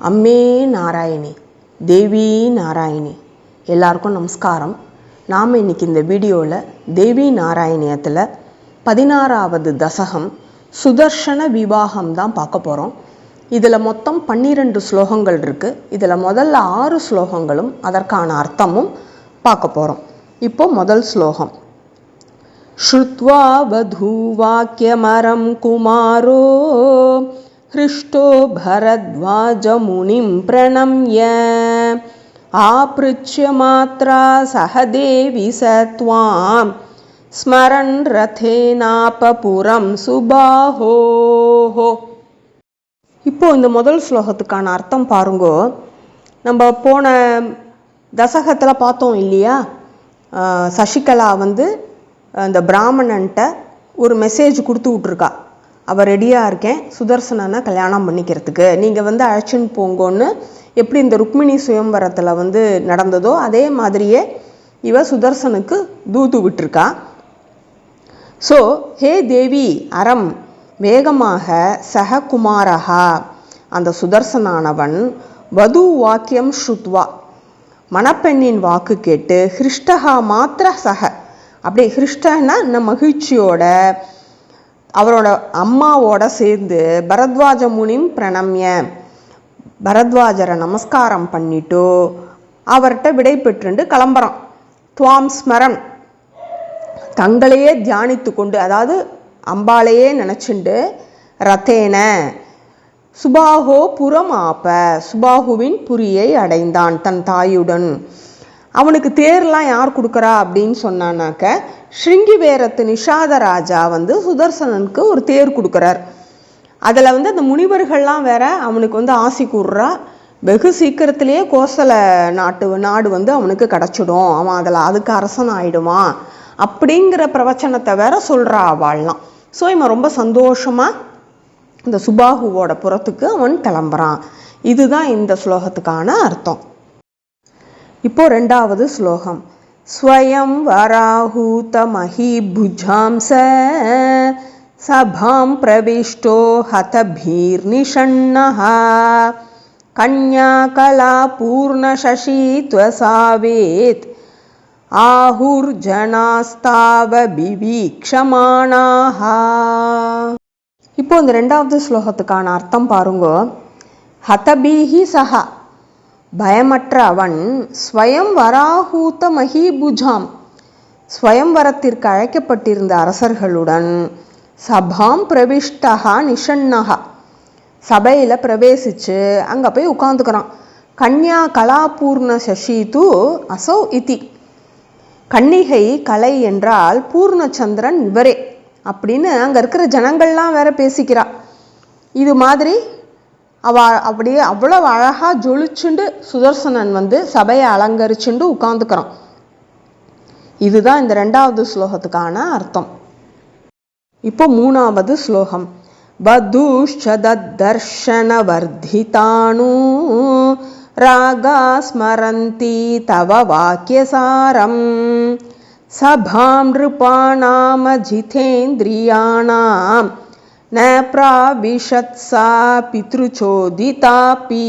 அம்மே நாராயணி, தேவி நாராயணி, எல்லாருக்கும் நமஸ்காரம். நாம் இன்றைக்கி இந்த வீடியோவில் தேவி நாராயணியத்தில் 16வது தசகம் சுதர்ஷன விவாகம் தான் பார்க்க போகிறோம். இதில் மொத்தம் 12 ஸ்லோகங்கள் இருக்குது. இதில் முதல்ல 6 ஸ்லோகங்களும் அதற்கான அர்த்தமும் பார்க்க போகிறோம். இப்போ முதல் ஸ்லோகம். ஸ்ருத்வா வதூவாக்யமரம் குமாரோ ஹ்ருஷ்டோ பரத்வாஜமுனிம் பிரணம்ய ஆப்ருச்ய மாத்ரா சஹதேவி சத்வாம் ஸ்மரன் ரதேனாபபுரம் சுபாஹோஹோ. இப்போ இந்த முதல் ஸ்லோகத்துக்கான அர்த்தம் பாருங்கோ. நம்ம போன தசகத்தில் பார்த்தோம் இல்லையா, சசிகலா அந்த பிராமணன்ட்ட ஒரு மெசேஜ் கொடுத்து விட்ருக்கா. அவள் ரெடியாக இருக்கேன் சுதர்சனனை கல்யாணம் பண்ணிக்கிறதுக்கு, நீங்கள் அழைச்சின்னு போங்கன்னு. எப்படி இந்த ருக்மிணி சுயம்பரத்தில் நடந்ததோ அதே மாதிரியே இவ சுதர்சனுக்கு தூது விட்டுருக்கா. ஸோ ஹே தேவி அறம் வேகமாக சக குமாரஹா அந்த சுதர்சனானவன் வது வாக்கியம் ஸ்ருத்வா மணப்பெண்ணின் வாக்கு கேட்டு ஹிருஷ்டகா மாத்திர சக அப்படி ஹிருஷ்டன்னா மகிழ்ச்சியோட அவரோட அம்மாவோட சேர்ந்து பரத்வாஜ முனிம் பிரணம்ய பரத்வாஜரை நமஸ்காரம் பண்ணிட்டு அவர்கிட்ட விடை பெற்றுண்டு கிளம்புறான். துவாம் ஸ்மரன் தங்களையே தியானித்து கொண்டு, அதாவது அம்பாளையே நினச்சிண்டு ரத்தேன சுபாஹோ புறம் ஆப்ப சுபாஹுவின் புரியை அடைந்தான் தன் தாயுடன். அவனுக்கு தேர்லாம் யார் கொடுக்குறா அப்படின்னு சொன்னானாக்க ஸ்ருங்கிவேரத்து நிஷாத ராஜா சுதர்சனனுக்கு ஒரு தேர் கொடுக்குறார். அதில் அந்த முனிவர்கள்லாம் வேற அவனுக்கு ஆசி கூறுறா. வெகு சீக்கிரத்திலேயே கோசல நாடு அவனுக்கு கிடச்சிடும், அவன் அதுக்கு அரசன் ஆயிடுவான் அப்படிங்கிற பிரவச்சனத்தை வேற சொல்கிறா அவள்லாம். ஸோ இவன் ரொம்ப சந்தோஷமாக இந்த சுபாஹுவோட புறத்துக்கு அவன் கிளம்புறான். இதுதான் இந்த ஸ்லோகத்துக்கான அர்த்தம். இப்போ 2வது ஸ்லோகம். ஸ்வயம் வராஹூத மஹிபுஜாம்ச சபாம் பிரவிஷ்டோ ஹதபீர் நிஷண்ணஹ கன்யா கலா பூர்ண சசி த்வசாவேத் ஆஹுர் ஜனாஸ்தாவ பிவீக்ஷமானாஹ. இப்போ இந்த 2வது ஸ்லோகத்துக்கான அர்த்தம் பாருங்கோ. ஹதபீஹி சஹா பயமற்ற அவன் ஸ்வயம் வராஹூத மஹிபுஜாம் ஸ்வயம்வரத்திற்கு அழைக்கப்பட்டிருந்த அரசர்களுடன் சபாம் பிரவிஷ்டஹா நிஷண்ணஹா சபையில் பிரவேசித்து அங்கே போய் உட்காந்துக்கிறான். கன்யா கலாபூர்ண சசி தூ அசௌ இதி கன்னிகை கலை என்றால் பூர்ணச்சந்திரன் இவரே அப்படின்னு அங்கே இருக்கிற ஜனங்கள்லாம் வேற பேசிக்கிறா. இது மாதிரி அப்படியே அவ்வளவு அழகாக ஜொலிச்சுண்டு சுதர்சனன் சபையை அலங்கரிச்சுண்டு உட்காந்துக்கிறான். இதுதான் இந்த 2வது ஸ்லோகத்துக்கான அர்த்தம். இப்போ 3வது ஸ்லோகம். வதுஷ்சதர்ஷன வர்திதானு ராகா ஸ்மரந்தி தவ வாக்கியசாரம் சபாம் நிருபாணாம ஜிதேந்திரியாணாம் ந பிராவிஷத்ஸா பித்ருச்சோதிதாபி.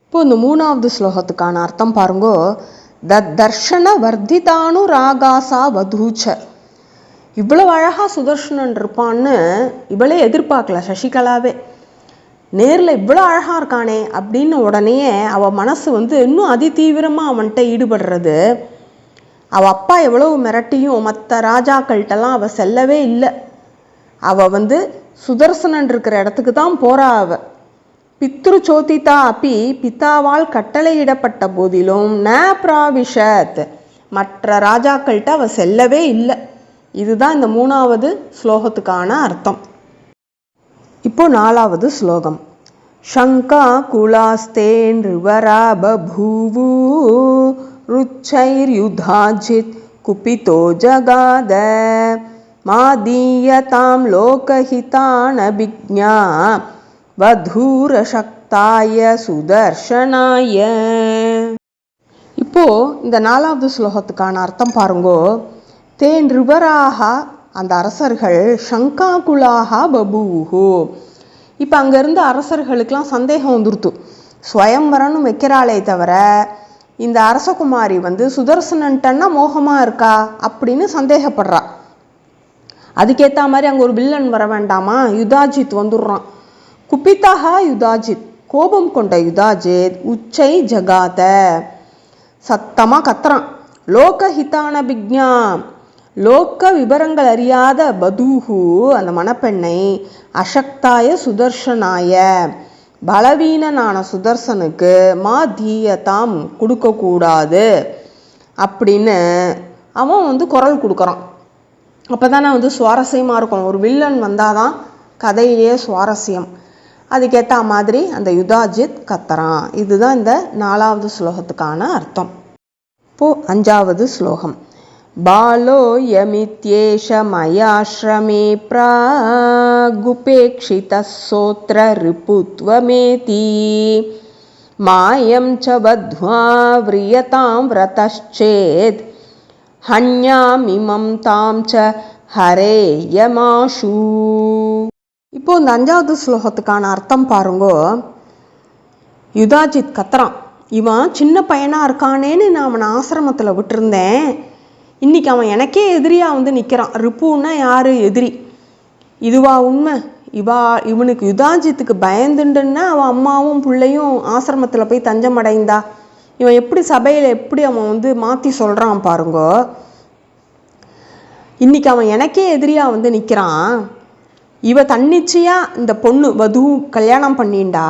இப்போ இந்த 3வது ஸ்லோகத்துக்கான அர்த்தம் பாருங்கோ. தர்ஷன வர்திதானு ராகாசா வதூச்ச இவ்வளவு அழகா சுதர்ஷனன் இருப்பான்னு இவளே எதிர்பார்க்கல சசிகலாவே. நேரில் இவ்வளோ அழகா இருக்கானே அப்படின்னு உடனே அவள் மனசு இன்னும் அதிதீவிரமாக அவன்கிட்ட ஈடுபடுறது. அவள் அப்பா எவ்வளவு மிரட்டியும் மற்ற ராஜாக்கள்கிட்டலாம் அவள் செல்லவே இல்லை. அவள் சுதர்சனன் இருக்கிற இடத்துக்கு தான் போறா. அவ பித்ரு சோதிதா அப்பி பிதாவால் கட்டளையிடப்பட்ட போதிலும் ந பிராவிஷத் மற்ற ராஜாக்கள்கிட்ட அவ செல்லவே இல்லை. இதுதான் இந்த 3வது ஸ்லோகத்துக்கான அர்த்தம். இப்போ 4வது ஸ்லோகம். சங்கா குலாஸ்தேன் ரிவரா பபூவு ருச்சைர் யுதாஜித் குபிதோ ஜகாத மாதீயதாம் லோகஹிதான பிக்ஞா வதூர சக்தாய சுதர்ஷனாய. இப்போ இந்த 4வது ஸ்லோகத்துக்கான அர்த்தம் பாருங்கோ. தேன் ரிவராக அந்த அரசர்கள் சங்காகுலாக பபூஹு இப்போ அங்கே இருந்த அரசர்களுக்கெல்லாம் சந்தேகம் வந்துருத்து. ஸ்வயம்வரம்னு வைக்கிறாளே தவிர இந்த அரசகுமாரி சுதர்சனன்ட்டன்னா மோகமாக இருக்கா அப்படின்னு சந்தேகப்படுறா. அதுக்கேற்ற மாதிரி அங்கே ஒரு வில்லன் வர வேண்டாமா? யுதாஜித் வந்துடுறான். குபிதா யுதாஜித், கோபம் கொண்ட யுதாஜித் உச்சை ஜகாத, சத்தமாக கத்துறான். லோகஹிதான பிக்ஞா, லோக்க விபரங்கள் அறியாத பதூஹு அந்த மணப்பெண்ணை, அசக்தாய சுதர்ஷனாய பலவீனனான சுதர்சனுக்கு மா தீயதாம் கொடுக்கக்கூடாது அப்படின்னு அவன் குரல் கொடுக்குறான். அப்போ தானே சுவாரஸ்யமாக இருக்கும். ஒரு வில்லன் வந்தாதான் கதையிலேயே சுவாரஸ்யம். அதுக்கேற்ற மாதிரி அந்த யுதாஜித் கத்துறான். இதுதான் இந்த 4வது ஸ்லோகத்துக்கான அர்த்தம். இப்போ 5வது ஸ்லோகம். பாலோ யமித்யேஷ மயாஸ்ரமே ப்ராகுபேக்ஷித சோத்ர ரிபுத்வமேதி மாயம் ச பத்வா விரியதாம் விரதச்சேத் ஹன்யாமிமம் தாம் ச ஹரே யமாஷு. இப்போ இந்த 5வது ஸ்லோகத்துக்கான அர்த்தம் பாருங்கோ. யுதாஜித் கத்துறான், இவன் சின்ன பையனாக இருக்கானேன்னு நான் அவனை ஆசிரமத்தில் விட்டுருந்தேன். இன்னைக்கு அவன் எனக்கே எதிரியாக நிற்கிறான். ரிப்புன்னா யாரு? எதிரி. இதுவா உண்மை? இவனுக்கு யுதாஜித்துக்கு பயந்துண்டுன்னா அவன் அம்மாவும் பிள்ளையும் ஆசிரமத்தில் போய் தஞ்சம் அடைந்தா. இவன் எப்படி சபையில் எப்படி அவன் மாற்றி சொல்கிறான் பாருங்கோ. இன்னைக்கு அவன் எனக்கே எதிரியாக நிற்கிறான். இவ தன்னிச்சையாக இந்த பொண்ணு வது கல்யாணம் பண்ணிண்டா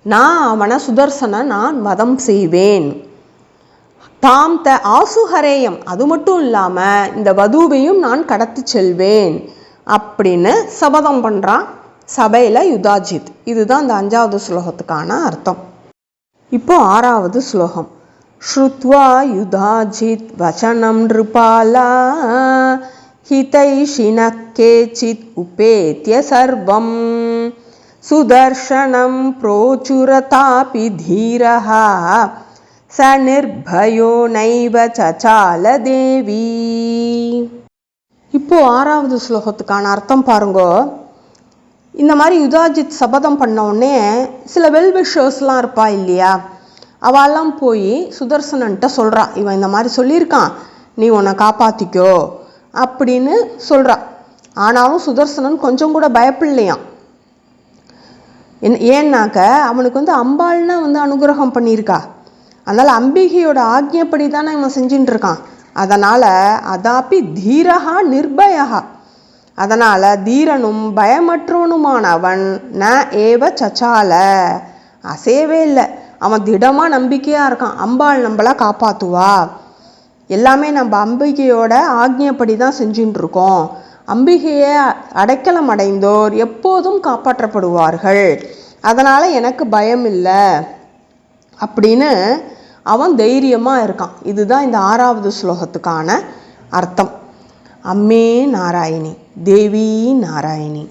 நான் அவனை சுதர்சனை நான் வதம் செய்வேன். தாம் த ஆசுஹரேயம், அது மட்டும் இல்லாமல் இந்த வதுவையும் நான் கடத்தி செல்வேன் அப்படின்னு சபதம் பண்ணுறான் சபையில் யுதாஜித். இதுதான் இந்த 5வது ஸ்லோகத்துக்கான அர்த்தம். இப்போ 6வது ஸ்லோகம். ஸ்ருத்வா யுதாஜித் வசனம் நிருபாலா ஹிதைஷினः கேசித் உபேத்ய சர்வம் சுதர்ஷனம் ப்ரோச்சுரதாபி தீரஹ ச நிர்பயோ நைவ சசால தேவி. இப்போ 6வது ஸ்லோகத்துக்கான அர்த்தம் பாருங்கோ. இந்த மாதிரி யுதாஜித் சபதம் பண்ண உடனே சில வெல்விஷர்ஸ்லாம் இருப்பா இல்லையா, அவெல்லாம் போய் சுதர்சனன்ட்ட சொல்கிறா, இவன் இந்த மாதிரி சொல்லியிருக்கான், நீ உன்னை காப்பாற்றிக்கோ அப்படின்னு சொல்கிறா. ஆனாலும் சுதர்சனன் கொஞ்சம் கூட பயப்பில்லையாம். ஏன்னாக்க அவனுக்கு அம்பாள்னா அனுகிரகம் பண்ணியிருக்கா. அதனால் அம்பிகையோட ஆக்ஞப்படி தானே இவன் செஞ்சுட்டு இருக்கான். அதனால் அதாப்பி தீரஹா நிர்பயா, அதனால் தீரனும் பயமற்றவனுமானவன் ந ஏவ சச்சால, அசையவே இல்லை. அவன் திடமாக நம்பிக்கையாக இருக்கான். அம்பாள் நம்மளை காப்பாற்றுவா, எல்லாமே நம்ம அம்பிகையோட ஆக்ஞப்படி தான் செஞ்சுட்டு இருக்கோம். அம்பிகையை அடைக்கலம் அடைந்தோர் எப்போதும் காப்பாற்றப்படுவார்கள், அதனால் எனக்கு பயம் இல்லை அப்படின்னு அவன் தைரியமாக இருக்கான். இதுதான் இந்த 6வது ஸ்லோகத்துக்கான அர்த்தம். அம்மே நாராயணி, தேவி நாராயணி.